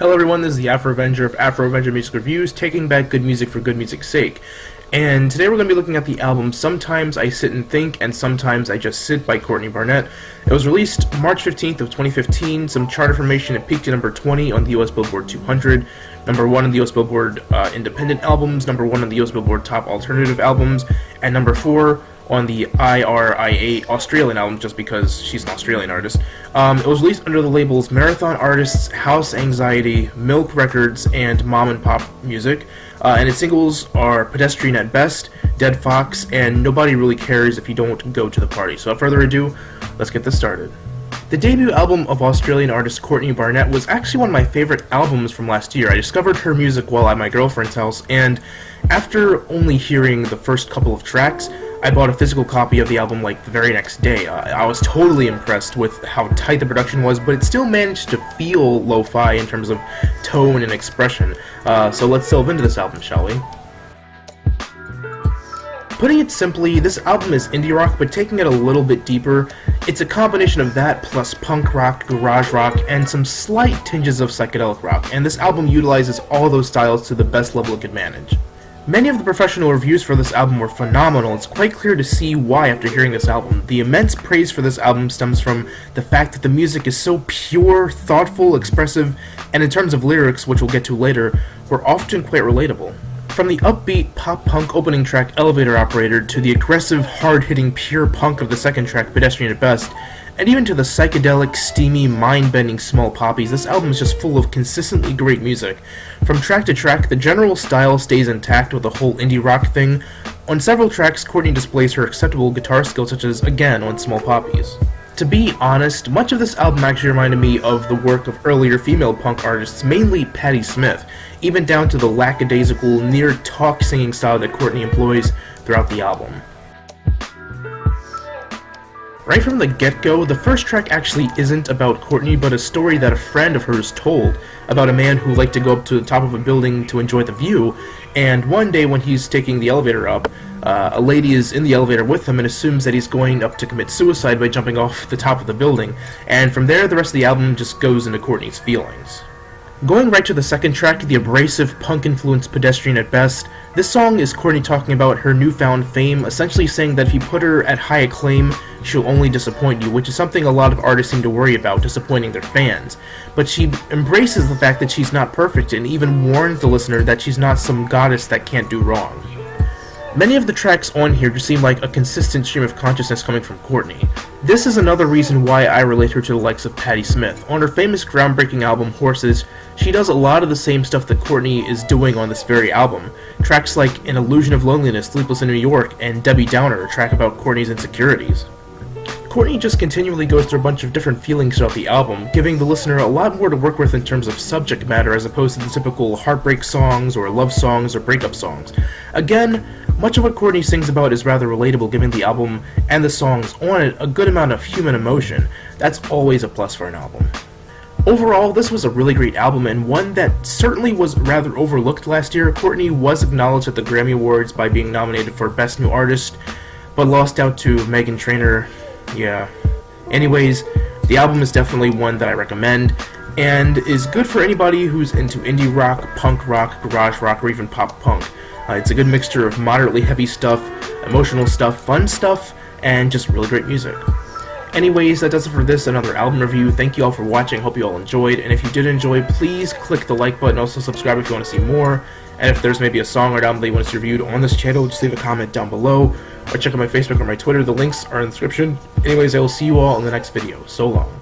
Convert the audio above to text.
Hello everyone, this is the Afro Avenger of Afro Avenger Music Reviews, taking back good music for good music's sake. And today we're going to be looking at the album Sometimes I Sit and Think and Sometimes I Just Sit by Courtney Barnett. It was released March 15th of 2015. Some chart information, it peaked at number 20 on the US Billboard 200, number 1 on the US Billboard Independent Albums, number 1 on the US Billboard Top Alternative Albums, and number 4 on the IRIA Australian album, just because she's an Australian artist. It was released under the labels Marathon Artists, House Anxiety, Milk Records, and Mom and Pop Music. And its singles are Pedestrian at Best, Dead Fox, and Nobody Really Cares If You Don't Go to the Party. So without further ado, let's get this started. The debut album of Australian artist Courtney Barnett was actually one of my favorite albums from last year. I discovered her music while at my girlfriend's house, and after only hearing the first couple of tracks, I bought a physical copy of the album like the very next day. I was totally impressed with how tight the production was, but it still managed to feel lo-fi in terms of tone and expression. So let's delve into this album, shall we? Putting it simply, this album is indie rock, but taking it a little bit deeper, it's a combination of that plus punk rock, garage rock, and some slight tinges of psychedelic rock, and this album utilizes all those styles to the best level it could manage. Many of the professional reviews for this album were phenomenal. It's quite clear to see why after hearing this album. The immense praise for this album stems from the fact that the music is so pure, thoughtful, expressive, and in terms of lyrics, which we'll get to later, were often quite relatable. From the upbeat pop-punk opening track Elevator Operator to the aggressive, hard-hitting pure punk of the second track Pedestrian at Best, and even to the psychedelic, steamy, mind-bending Small Poppies, this album is just full of consistently great music. From track to track, the general style stays intact with the whole indie rock thing. On several tracks, Courtney displays her acceptable guitar skills, such as, again, on Small Poppies. To be honest, much of this album actually reminded me of the work of earlier female punk artists, mainly Patti Smith, even down to the lackadaisical, near-talk singing style that Courtney employs throughout the album. Right from the get-go, the first track actually isn't about Courtney, but a story that a friend of hers told about a man who liked to go up to the top of a building to enjoy the view, and one day when he's taking the elevator up, a lady is in the elevator with him and assumes that he's going up to commit suicide by jumping off the top of the building, and from there the rest of the album just goes into Courtney's feelings. Going right to the second track, the abrasive, punk-influenced Pedestrian at Best, this song is Courtney talking about her newfound fame, essentially saying that if you put her at high acclaim, she'll only disappoint you, which is something a lot of artists seem to worry about, disappointing their fans. But she embraces the fact that she's not perfect, and even warns the listener that she's not some goddess that can't do wrong. Many of the tracks on here just seem like a consistent stream of consciousness coming from Courtney. This is another reason why I relate her to the likes of Patti Smith. On her famous groundbreaking album Horses, she does a lot of the same stuff that Courtney is doing on this very album. Tracks like An Illusion of Loneliness, Sleepless in New York, and Debbie Downer, a track about Courtney's insecurities. Courtney just continually goes through a bunch of different feelings throughout the album, giving the listener a lot more to work with in terms of subject matter as opposed to the typical heartbreak songs or love songs or breakup songs. Again, much of what Courtney sings about is rather relatable, giving the album and the songs on it a good amount of human emotion. That's always a plus for an album. Overall, this was a really great album, and one that certainly was rather overlooked last year. Courtney was acknowledged at the Grammy Awards by being nominated for Best New Artist, but lost out to Meghan Trainor. Yeah. Anyways, the album is definitely one that I recommend, and is good for anybody who's into indie rock, punk rock, garage rock, or even pop punk. It's a good mixture of moderately heavy stuff, emotional stuff, fun stuff, and just really great music. Anyways, that does it for this, another album review. Thank you all for watching, hope you all enjoyed, and if you did enjoy, please click the like button, also subscribe if you want to see more, and if there's maybe a song or album that you want to see reviewed on this channel, just leave a comment down below, or check out my Facebook or my Twitter, the links are in the description. Anyways, I will see you all in the next video. So long.